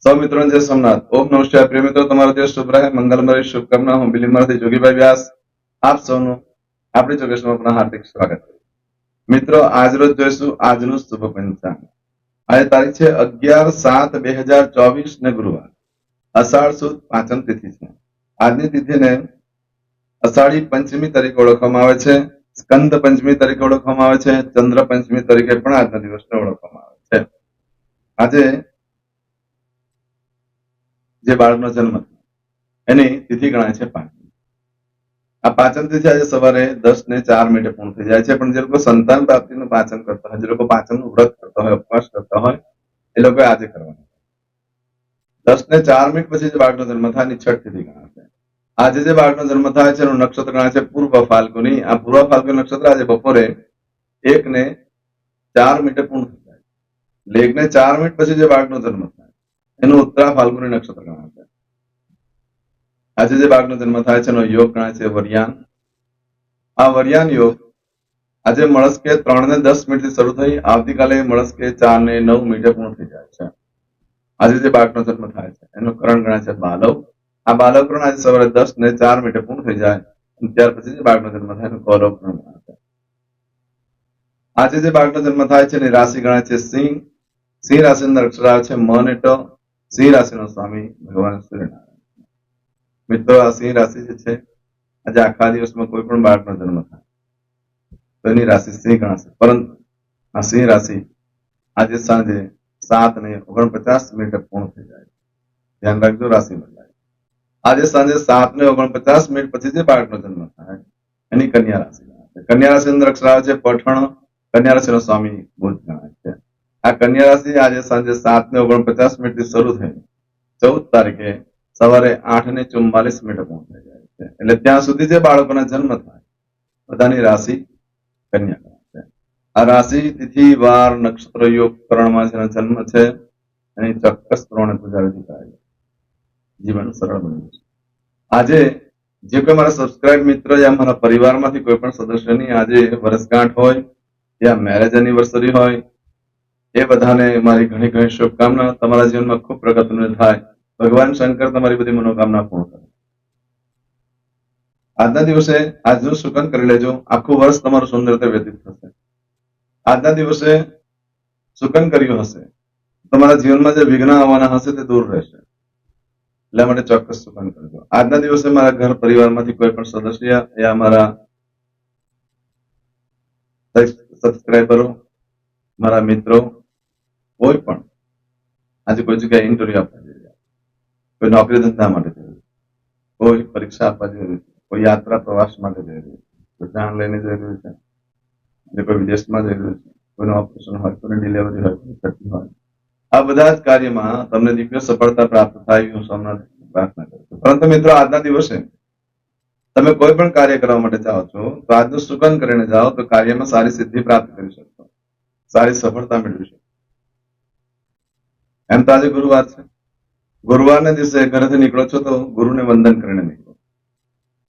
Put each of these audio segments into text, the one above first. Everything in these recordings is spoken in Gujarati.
સૌ મિત્રોને જય સોમનાથ. ઓમ નમઃ શિવાય. પ્રિય મિત્રો, તમારો દિવસ શુભ રહે, મંગલમય શુભકામના. હું બિલીમરથી જોગીભાઈ વ્યાસ આપ સૌનું આપણી ચોક્કસમાં પુનઃ હાર્દિક સ્વાગત. મિત્રો, આજરોજ જોઈશું આજનું શુભ પંચાંગ. આજે તારીખ છે 11/7/2024 ને ગુરુવાર, અષાઢ સુદ પાંચમ તિથિ છે. આજની તિથિને અષાઢી પંચમી તરીકે ઓળખવામાં આવે છે, સ્કંદ પંચમી તરીકે ઓળખવામાં આવે છે, ચંદ્ર પંચમી તરીકે પણ આજના દિવસને ઓળખવામાં આવે છે. આજે જે બાળકનો જન્મ એની તિથિ ગણાય છે પાંચમ. આ પાંચમ તિથિ આજે સવારે 10:04 પૂર્ણ થઈ જાય છે. પણ જે લોકો સંતાન પ્રાપ્તિનું પાચન કરતા હોય, જે લોકો પાચનનું વ્રત કરતા હોય, ઉપવાસ કરતા હોય, એ લોકો આજે કરવાનું. 10:04 પછી જે બાળકનો જન્મ થાય એની છઠ તિથિ ગણાશે. આજે જે બાળકનો જન્મ થાય છે એનું નક્ષત્ર ગણાય છે પૂર્વ ફાલ્ગુની. આ પૂર્વ ફાલ્ગુની નક્ષત્ર આજે બપોરે 1:04 પૂર્ણ થઈ જાય. 1:04 પછી જે બાળકનો જન્મ થાય એનું ઉત્તરા ફાલ્ગુની નક્ષત્ર ગણાય છે. આજે જે બાળકનો જન્મ થાય છે એનો યોગ ગણાય છે વરિયાન. આ વરિયાન યોગ આજે મળસ્કે 3:10 થી શરૂ થઈ આવતીકાલે મળસ્કે 4:09 પૂર્ણ થઈ જાય છે. આજે જે બાળકનો જન્મ થાય છે એનું કરણ ગણાય છે બાલવ. આ બાલવ કરણ આજે સવારે 10:04 પૂર્ણ થઈ જાય ત્યાર પછી જે બાળકનો જન્મ થાય એનું કૌરવ કરણ ગણાય છે. આજે જે બાળકનો જન્મ થાય છે એની રાશિ ગણાય છે સિંહ. સિંહ રાશિની અક્ષર આવે છે મ અને ટ. સિંહ રાશિનો સ્વામી ભગવાન સૂર્યનારાયણ. મિત્રો, આ સિંહ રાશિ જે છે આજે આખા દિવસમાં કોઈ પણ બાળકનો જન્મ થાય તો એની રાશિ સિંહ ગણાશે. પરંતુ આ સિંહ રાશિ આજે સાંજે 7:49 પૂર્ણ થઈ જાય. ધ્યાન રાખજો, રાશિ બદલાય. આજે સાંજે 7:49 પછી જે બાળકનો જન્મ થાય એની કન્યા રાશિ ગણાશે. કન્યા રાશિ અંદર અક્ષર આવે છે પઠણ. કન્યા રાશિનો સ્વામી બુધ ગણાય છે. આ કન્યા રાશિ આજે સાંજે 7:49 થી શરૂ થઈ 14 તારીખે સવારે 8:44 પૂર્ણ થઈ જાય છે. એટલે ત્યાં સુધી જે બાળકોના જન્મ થાય બધાની રાશિ કન્યા ગણાશે. આ રાશિ તિથિ વાર નક્ષત્ર યોગ કરણમાં જેનો જન્મ છે એની ચોક્કસ પ્રમાણે પૂજા વિધિ કરાય. જીવન સરળ બન્યું છે. આજે જે કોઈ મારા સબસ્ક્રાઇબ મિત્ર યા મારા પરિવારમાંથી કોઈ પણ સદસ્યની આજે વર્ષગાંઠ હોય યા મેરેજ એનિવર્સરી હોય, એ બધાને મારી ઘણી ઘણી શુભકામના. તમારા જીવનમાં ખૂબ પ્રગતિનું થાય. ભગવાન શંકર તમારી બધી મનોકામના પૂર્ણ કરે. આજના દિવસે આજનું શુકન કરી લેજો. આખું વર્ષ તમારું સુંદર રીતે વ્યતીત થશે. આજના દિવસે શુકન કર્યું હશે તમારા જીવનમાં જે વિઘ્ન આવવાના હશે તે દૂર રહેશે. એટલા માટે ચોક્કસ શુકન કરજો. આજના દિવસે મારા ઘર પરિવારમાંથી કોઈ પણ સદસ્ય યા મારા સબસ્ક્રાઈબરો, મારા મિત્રો કોઈ પણ આજે કોઈ જગ્યાએ ઇન્ટરવ્યુ આપવા જઈ રહ્યા, કોઈ નોકરી ધંધા માટે જઈ રહ્યું, કોઈ પરીક્ષા આપવા જઈ રહ્યું છે, કોઈ યાત્રા પ્રવાસ માટે જઈ રહ્યું છે, કોઈ જાણ લઈને જઈ રહ્યું છે, જે કોઈ વિદેશમાં જઈ રહ્યું છે, કોઈનું ઓપરેશન હોય, કોઈની ડિલિવરી હોય, કોઈ છઠ્ઠી હોય, આ બધા જ કાર્યમાં તમને દિવ્ય સફળતા પ્રાપ્ત થાય હું સોમનાથ પ્રાર્થના કરું છું. પરંતુ મિત્રો, આજના દિવસે તમે કોઈ પણ કાર્ય કરવા માટે જાઓ છો તો આજનું શુકન કરીને જાઓ તો કાર્યમાં સારી સિદ્ધિ પ્રાપ્ત કરી શકશો, સારી સફળતા મેળવી શકશો. એમ તો આજે ગુરુવાર છે. ગુરુવારના દિવસે ઘરેથી નીકળો છો તો ગુરુને વંદન કરીને નીકળો.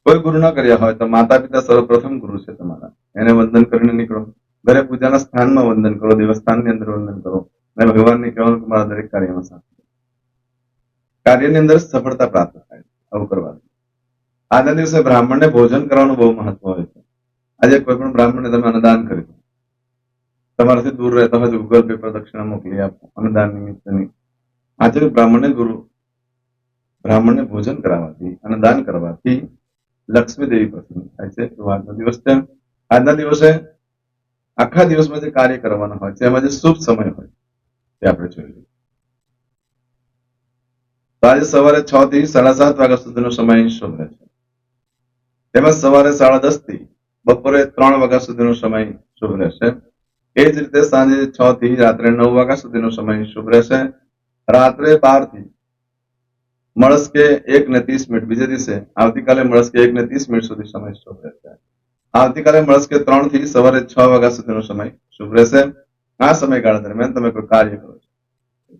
કોઈ ગુરુ ન કર્યા હોય તો માતા પિતા સર્વપ્રથમ ગુરુ છે તમારા, એને વંદન કરીને નીકળો. ઘરે પૂજાના સ્થાનમાં વંદન કરો, દેવસ્થાનની અંદર વંદન કરો અને ભગવાનને કહેવાનું કે મારા દરેક કાર્યમાં સાથ, કાર્યની અંદર સફળતા પ્રાપ્ત થાય. આવું કરવાનું. આજના દિવસે બ્રાહ્મણને ભોજન કરવાનું બહુ મહત્વ હોય છે. આજે કોઈ પણ બ્રાહ્મણને તમે અન્નદાન કરી દો. તમારાથી દૂર રહેતા હોય તો ગૂગલ પે પર દક્ષિણા મોકલી આપો અન્નદાન નિમિત્તની. આજે બ્રાહ્મણને ભોજન કરાવવાથી, અન્નદાન કરવાથી લક્ષ્મી દેવી પ્રસન્ન થાય છે. તો આજનો દિવસ છે. આજના દિવસે આખા દિવસમાં જે કાર્ય કરવાના હોય છે એમાં જે શુભ સમય હોય તે આપણે જોઈ લઈએ. તો આજે સવારે 6 થી 7:30 વાગ્યા સુધીનો સમય શુભ રહેશે. તેમજ સવારે 10:30 થી બપોરે 3 વાગ્યા સુધીનો સમય શુભ રહેશે. એ જ રીતે સાંજે 6 થી રાત્રે 9 વાગ્યા સુધીનો સમય શુભ રહેશે. રાત્રે 12 થી મળસ્કે 1:30, બીજે દિવસે આવતીકાલે મળસ્કે 1:30 સુધી સમય શુભ રહેશે. આવતીકાલે મળસ્કે 3 થી સવારે 6 વાગ્યા સુધીનો સમય શુભ રહેશે. આ સમયગાળા દરમિયાન તમે કોઈ કાર્ય કરો છો,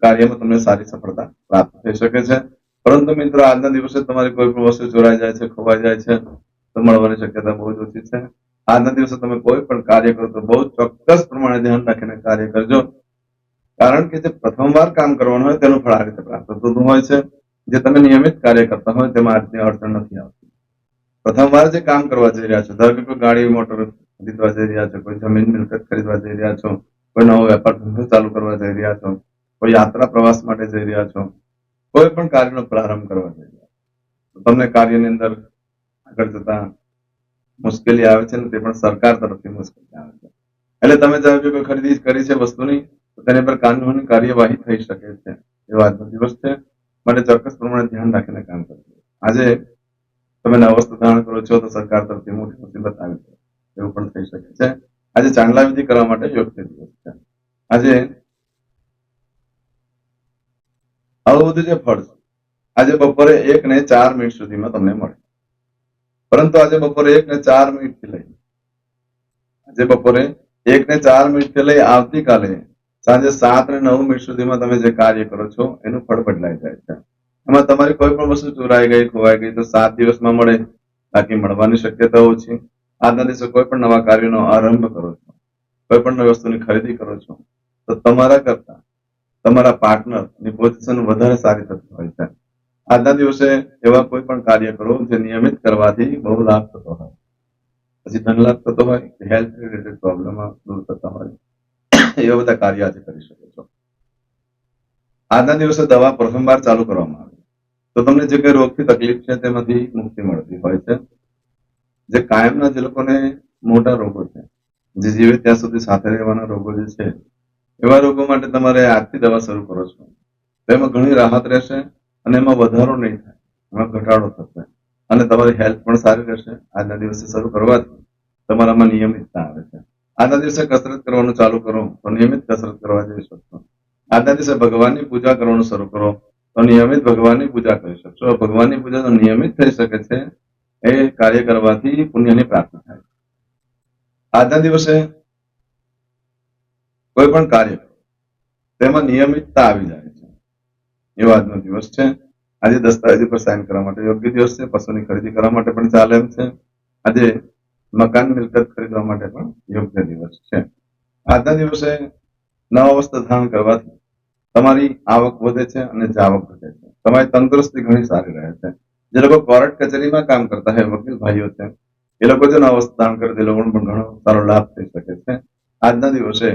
કાર્યમાં તમને સારી સફળતા પ્રાપ્ત થઈ શકે છે. પરંતુ મિત્રો, આજના દિવસે તમારી કોઈ પણ વસ્તુ ચોરાઈ જાય છે, ખોવાઈ જાય છે તો મળવાની શક્યતા બહુ જ ઓછી છે. આજના દિવસે તમે કોઈ પણ કાર્ય કરો તો બહુ ચોક્કસ પ્રમાણે ધ્યાન રાખીને કાર્ય કરજો, કારણ કે જે પ્રથમવાર કામ કરવાનું હોય તેનું ફળ આ રીતે પ્રાપ્ત થતું હોય છે. જે તમે નિયમિત કાર્ય કરતા હોય તેમાં આજની અડચણ નથી આવતી. પ્રથમવાર જે કામ કરવા જઈ રહ્યા છો, ધારો કે કોઈ ગાડી મોટર ખરીદવા જઈ રહ્યા છો, કોઈ જમીન મિલકત ખરીદવા જઈ રહ્યા છો, કોઈ નવો વેપાર ધંધો ચાલુ કરવા જઈ રહ્યા છો, કોઈ યાત્રા પ્રવાસ માટે જઈ રહ્યા છો, કોઈ પણ કાર્યનો પ્રારંભ કરવા જઈ રહ્યા છો, તમને કાર્યની અંદર આગળ જતા મુશ્કેલી આવે છે ને તે પણ સરકાર તરફથી મુશ્કેલી આવે છે. એટલે તમે ધારો કે કોઈ ખરીદી કરી છે વસ્તુની તો તેની પર કાનૂની કાર્યવાહી થઈ શકે છે. એવો આજનો દિવસ છે, માટે ચોક્કસ પ્રમાણે ધ્યાન રાખીને કામ કરજો. આજે તમે નવ વસ્તુ ધારણ કરો છો તો સરકાર તરફથી મોટી મુસીબત આવી છે, એવું પણ થઈ શકે છે. આજે ચાંદલા વિધિ કરવા માટે યોગ્ય દિવસ છે. આજે આવું બધું જે ફળ છે આજે બપોરે 1:04 સુધીમાં તમને મળે, પરંતુ આજે બપોરે 1:04 થી લઈ આજે બપોરે 1:04 થી લઈ આવતીકાલે સાંજે 7:09 સુધીમાં તમે જે કાર્ય કરો છો એનું ફળ બદલાઈ જાય છે. એમાં તમારી કોઈ પણ વસ્તુ ચોરાઈ ગઈ, ખોવાઈ ગઈ તો 7 દિવસમાં મળે, બાકી મળવાની શક્યતા ઓછી. આજના દિવસે કોઈ પણ નવા કાર્યનો આરંભ કરો છો, કોઈ પણ નવી વસ્તુની ખરીદી કરો છો તો તમારા કરતા તમારા પાર્ટનરની પોઝિશન વધારે સારી થતી હોય છે. આજના દિવસે એવા કોઈ પણ કાર્ય કરો જે નિયમિત કરવાથી બહુ લાભ થતો હોય, પછી ધન લાભ થતો હોય, હેલ્થ રિલેટેડ પ્રોબ્લેમ દૂર થતા હોય, એવા બધા કાર્ય આજે કરી શકો છો. આજના દિવસે દવા પ્રથમવાર ચાલુ કરવામાં આવે તો તમને જે કઈ રોગથી તકલીફ છે તેમાંથી મુક્તિ મળતી હોય છે. જે કાયમના જે લોકોને મોટા રોગો છે, જે જીવે ત્યાં સુધી સાથે રહેવાના રોગો જે છે, એવા રોગો માટે તમારે આજથી દવા શરૂ કરો છો તો એમાં ઘણી રાહત રહેશે અને એમાં વધારો નહીં થાય, એમાં ઘટાડો થશે અને તમારી હેલ્થ પણ સારી રહેશે. આજના દિવસે શરૂ કરવાથી તમારામાં નિયમિતતા આવે છે. આજના દિવસે કસરત કરવાનું ચાલુ કરો તો નિયમિત કસરત કરવા જઈ શકશો. આજના દિવસે ભગવાનની પૂજા કરવાનું શરૂ કરો તો નિયમિત ભગવાનની પૂજા કરી શકશો. ભગવાનની પૂજા તો નિયમિત થઈ શકે છે, એ કાર્ય કરવાથી પુણ્યની પ્રાપ્તિ થાય. આજના દિવસે કોઈ પણ કાર્ય તેમાં નિયમિતતા આવી જાય છે, એવો આજનો દિવસ છે. આજે દસ્તાવેજ પર સાઇન કરવા માટે યોગ્ય દિવસ છે. પશુની ખરીદી કરવા માટે પણ ચાલે એમ છે. આજે મકાન મિલકત ખરીદવા માટે પણ યોગ્ય દિવસ છે. આજના દિવસે નવા વસ્ત્ર ધારણ કરવાથી તમારી આવક વધે છે અને જાવક ઘટે છે. તમારી તંદુરસ્તી ઘણી સારી રહે છે. જે લોકો કોર્ટ કચેરીમાં કામ કરતા હોય, વકીલ ભાઈઓ છે, એ લોકો જો નવા વસ્ત્ર ધારણ કરે તે લોકોને પણ ઘણો સારો લાભ થઈ શકે છે. આજના દિવસે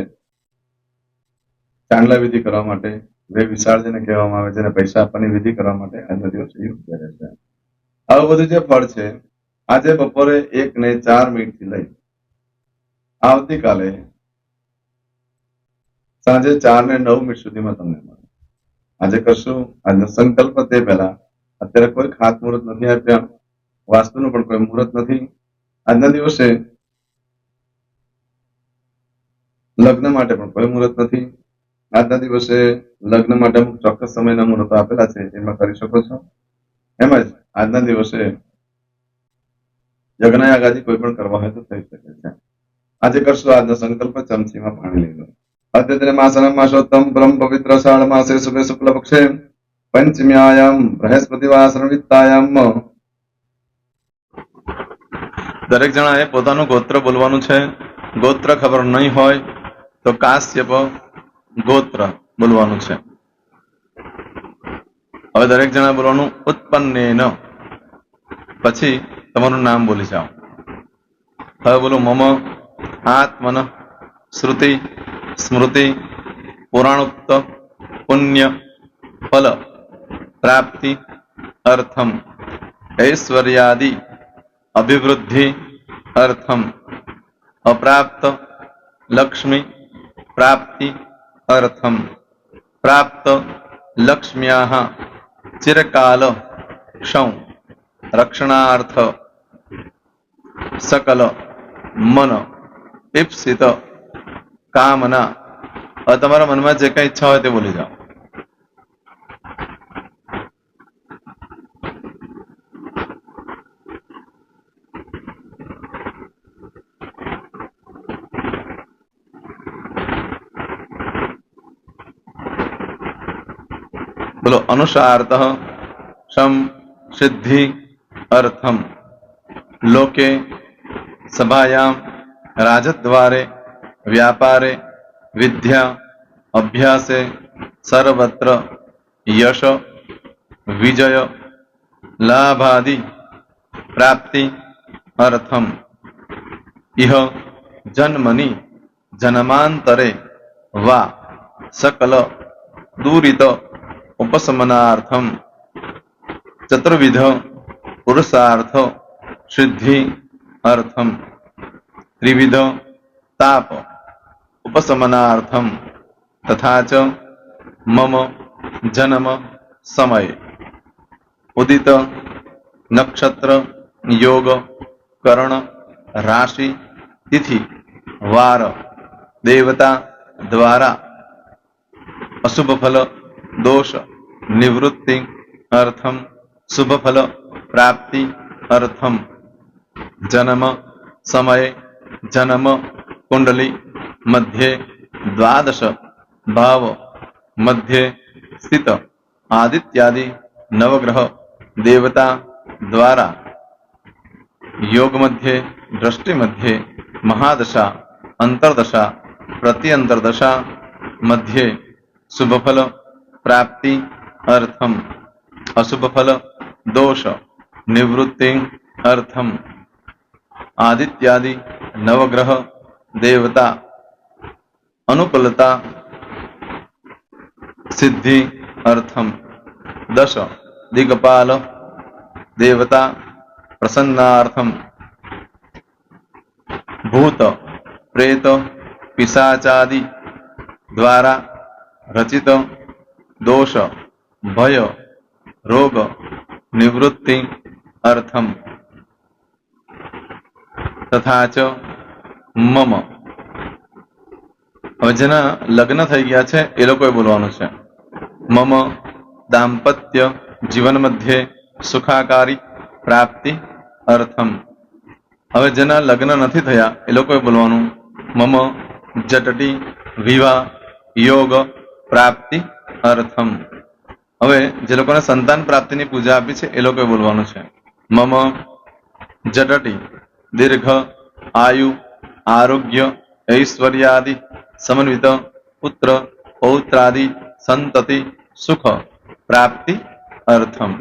ચાંદલા વિધિ કરવા માટે વે વિશાળજીને કહેવામાં આવે છે અને પૈસા આપવાની વિધિ કરવા માટે આજનો દિવસ યોગ્ય રહેશે. આવું બધું જે ફળ છે આજે બપોરે 1:04 થી લઈ આવતીકાલે સાંજે 4:09 સુધીમાં તમને મળે. આજે કરશું આજનો સંકલ્પ તે પહેલા અત્યારે કોઈ ખાસ મુહૂર્ત નથી આપ્યા, વાસ્તુનું પણ કોઈ મુહૂર્ત નથી. આજના દિવસે લગ્ન માટે પણ કોઈ મુહૂર્ત નથી. આજના દિવસે લગ્ન માટે અમુક ચોક્કસ સમયના મુહૂર્તો આપેલા છે, એમાં કરી શકો છો. એમ જ આજના દિવસે યજ્ઞયાગાદી કોઈ પણ કરવા હોય તો થઈ શકે છે. આજે કરશું આજનો સંકલ્પ, ચમચીમાં પાણી લઈ લો. અદ્યતને માસનમ માસોત્તમ બ્રહ્મ પવિત્ર શાળ માસે શુભે શુક્લ પક્ષે પંચમ્યાયામ બૃહસ્પતિવાર વિત્તાયામ. દરેક જણાએ પોતાનું ગોત્ર બોલવાનું છે. ગોત્ર ખબર નહીં હોય તો કાશ્યપ ગોત્ર બોલવાનું છે. હવે દરેક જણા બોલવાનું ઉત્પન્નેન, પછી તમારું નામ બોલી જાઓ. હવે બોલો મમ આત્મન શ્રુતિ સ્મૃતિ પુરાણોક્ત પુણ્ય ફલ પ્રાપ્તિ અર્થમ ઐશ્વર્યાદિ અભિવૃદ્ધિ અર્થમ અપ્રાપ્ત લક્ષ્મી પ્રાપ્તિ અર્થમ પ્રાપ્ત લક્ષ્મ્યાહ ચિરકાલ ક્ષૌ રક્ષણાર્થ સકલ મન ઈપ્સિત કામના. હવે તમારા મનમાં જે કઈ ઈચ્છા હોય તે બોલી જાઓ. બોલો અનુસાર્થ સમ સિદ્ધિ અર્થમ લોકે સભાયામ રાજદ્વારે વ્યાપારે વિદ્યા અભ્યાસે સર્વત્ર યશ વિજય લાભાદિ પ્રાપ્તિ અર્થમ ઇહ જન્મની જન્માંતરે વા સકલ દૂરિત ઉપશમનાર્થમ ચતુર્વિધ પુરુષાર્થ સિદ્ધિ અર્થમ ત્રિવિધ તાપ ઉપશમનાર્થમ તથા ચ મમ જન્મ સમય ઉદિત નક્ષત્ર યોગ કરણ રાશિ તિથિ વાર દેવતા દ્વારા અશુભ ફલ દોષ નિવૃત્તિ અર્થમ શુભ ફલ પ્રાપ્તિ અર્થમ જન્મ સમય જન્મ કુંડલી મધ્યે દ્વાદશ ભાવ મધ્યે સ્થિત આદિત્યાદિ નવગ્રહ દેવતા દ્વારા યોગ મધ્યે દ્રષ્ટિ મધ્યે મહાદશા અંતરદશા પ્રત્યંતરદશા મધ્યે શુભ ફલ પ્રાપ્તિ અર્થમ અશુભ ફલ દોષ નિવૃત્તિ અર્થમ આદિત્યાદિ નવગ્રહ દેવતા અનુકૂલતા સિદ્ધિ અર્થમ દશ દિગપાલ દેવતા પ્રસન્નાર્થમ ભૂત પ્રેત પિશાચાદિ દ્વારા રચિત દોષ ભય રોગ નિવૃત્તિ અર્થમ તથા ચ મમ હવે જેના લગ્ન થઈ ગયા છે એ લોકોએ બોલવાનું છે મમ દાંપત્ય જીવન મધ્યે સુખાકારી પ્રાપ્તિ અર્થમ હવે જેના લગ્ન નથી થયા એ લોકોએ બોલવાનું મમ જટટી વિવાહ યોગ પ્રાપ્તિ અર્થમ હવે જે લોકોને સંતાન પ્રાપ્તિની પૂજા આપી છે એ લોકોએ બોલવાનું છે મમ જટટી દીર્ઘ આયુ આરોગ્ય ઐશ્વર્યાદિ સમન્વિત પુત્ર પૌત્રાદિ સંતતિ સુખ પ્રાપ્તિ અર્થમ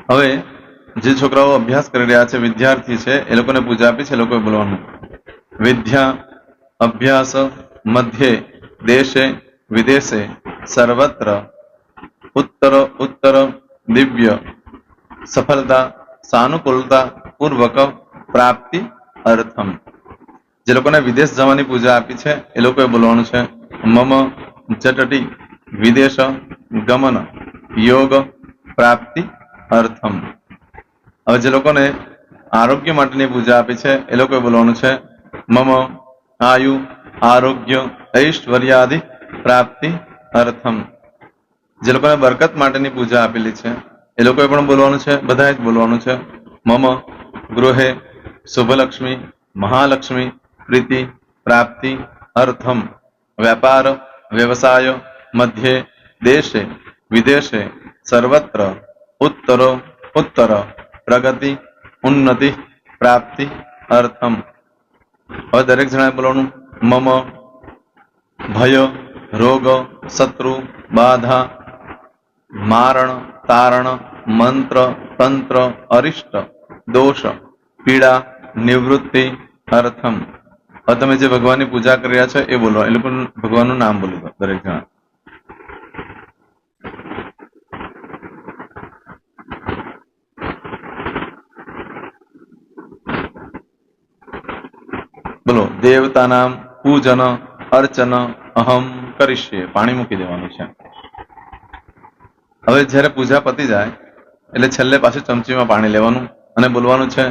હવે જે છોકરાઓ અભ્યાસ કરી રહ્યા છે વિદ્યાર્થી છે એ લોકોને પૂજા આપી છે એ લોકોએ બોલવાનું વિદ્યા અભ્યાસ મધ્યે દેશે વિદેશે સર્વત્ર ઉત્તર ઉત્તર દિવ્ય સફળતા સાનુકૂળતા પૂર્વક પ્રાપ્તિ અર્થમ જે લોકોને વિદેશ જવાની પૂજા આપી છે એ લોકોએ બોલવાનું છે મમ જટટી વિદેશ ગમન યોગ પ્રાપ્તિ અર્થમ હવે જે લોકોને આરોગ્ય માટેની પૂજા આપી છે એ લોકોએ બોલવાનું છે મમ આયુ આરોગ્ય ઐશ્વર્યાદિ પ્રાપ્તિ અર્થમ જે લોકોને બરકત માટેની પૂજા આપેલી છે એ લોકોએ પણ બોલવાનું છે બધાએ જ બોલવાનું છે મમ ગૃહે શુભલક્ષ્મી મહાલક્ષ્મી પ્રીતિ પ્રાપ્તિ અર્થમ વ્યાપાર વ્યવસાય મધ્યે દેશે વિદેશે સર્વત્ર ઉત્તર ઉત્તર પ્રગતિ ઉન્નતિ પ્રાપ્તિ અર્થમ હવે દરેક જણાએ બોલવાનું મમ ભય રોગ શત્રુ બાધા મારણ તારણ મંત્ર તંત્ર અરિષ્ટ દોષ પીડા નિવૃત્તિ અર્થમ હવે તમે જે ભગવાનની પૂજા કરી રહ્યા છો એ બોલો એ લોકો ભગવાનનું નામ બોલી દો દરેક જણા બોલો દેવતાનામ પૂજન અર્ચન અહમ કરીશ્યે પાણી મૂકી દેવાનું છે હવે જ્યારે પૂજા પતી જાય એટલે છેલ્લે પાછું ચમચીમાં પાણી લેવાનું અને બોલવાનું છે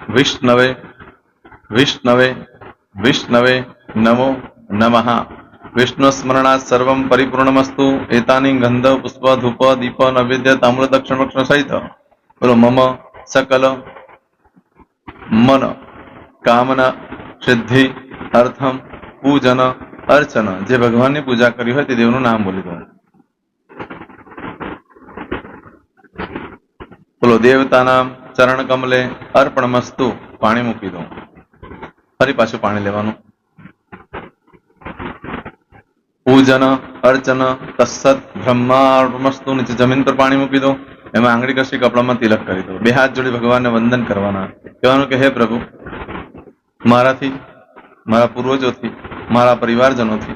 વિષ્ણવે વિષ્ણવે વિષ્ણવે નમો નમઃ વિષ્ણુ સ્મરણાત સર્વમ પરિપૂર્ણમસ્તુ એતાની ગંધ પુષ્પ ધૂપ દીપ નૈવેદ્ય તામ્ર દક્ષિણ વક્ષણ સહિત બોલો મમ સકલ મન કામના સિદ્ધિ અર્થમ પૂજન અર્ચન જે ભગવાનની પૂજા કરી હોય તે દેવનું નામ બોલી દો બોલો દેવતાના ચરણ કમલે અર્પણમસ્તુ પાણી મૂકી દો ફરી પાછું પાણી લેવાનું પૂજન અર્ચન તત્સત બ્રહ્માર્પણમસ્તુ. નીચે જમીન પર પાણી મૂકી દો, એમાં આંગળી કસી કપડામાં તિલક કરી દો, બે હાથ જોડી ભગવાનને વંદન કરવાના, કહેવાનું કે હે પ્રભુ, મારાથી, મારા પૂર્વજોથી, મારા પરિવારજનોથી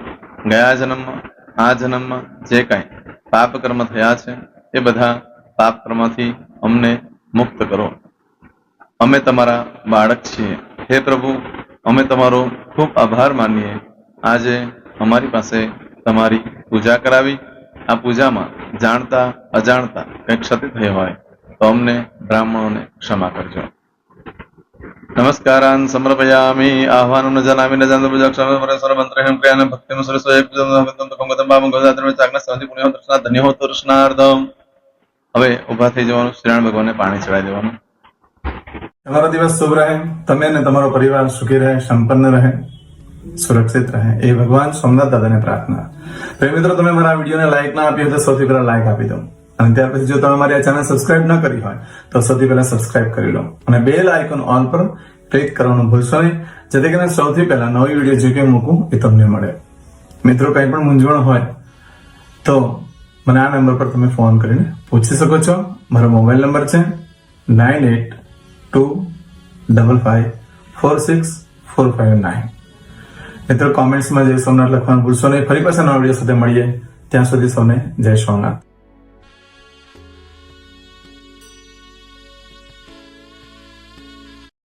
ગયા જન્મમાં, આ જન્મમાં જે કાંઈ પાપ કર્મ થયા છે એ બધા પાપ કર્મથી અમને મુક્ત કરો. અમે તમારા બાળક છીએ. હે પ્રભુ, અમે તમારો ખૂબ આભાર માનીએ. આજે અમારી પાસે તમારી પૂજા કરાવી. આ પૂજામાં જાણતા અજાણતા કંઈ ક્ષતિ થઈ હોય તો અમને બ્રાહ્મણોને ક્ષમા કરજો. નમસ્કારાન સમર્પયામિ. આહ્વાનમ ન જાનામિ ન જાનતો પૂજાક્ષર મંત્રેહમ ક્રિયાને ભક્તિમ ધન્ય હો તૃષ્ણાર્ધમ. હવે ઉભા થઈ જવાનું, શ્રીનારાયણ ભગવાનને પાણી ચડાવી દેવાનું. તમારો દિવસ શુભ રહે, તમે અને તમારો પરિવાર સુખી રહે, સંપન્ન રહે, સુરક્ષિત રહે, એ ભગવાન સોમનાથ દાદાને પ્રાર્થના. પ્રેમ મિત્રો, તમે મારા વિડીયોને લાઈક ના આપી હોય તો સૌથી પહેલા લાઈક આપી દો, અને ત્યાર પછી જો તમે મારી આ ચેનલ સબસ્ક્રાઇબ ન કરી હોય તો સૌથી પહેલા સબસ્ક્રાઇબ કરી લો, અને બેલ આઇકોન ઓલ પર ક્લિક કરવાનું ભૂલશો નહીં, જેથી કરીને સૌથી પહેલા નવી વિડીયો જે કંઈ મૂકું એ તમને મળે. મિત્રો, કંઈ પણ મૂંઝવણ હોય તો મને આ નંબર પર તમે ફોન કરીને પૂછી શકો છો. મારો મોબાઈલ નંબર છે 9825546459. મિત્રો, કોમેન્ટ્સમાં જય સોમનાથ લખવાનું ભૂલશો નહીં. ફરી પાછા નવા વિડીયો સાથે મળીએ. ત્યાં સુધી સૌને જય સોમનાથ.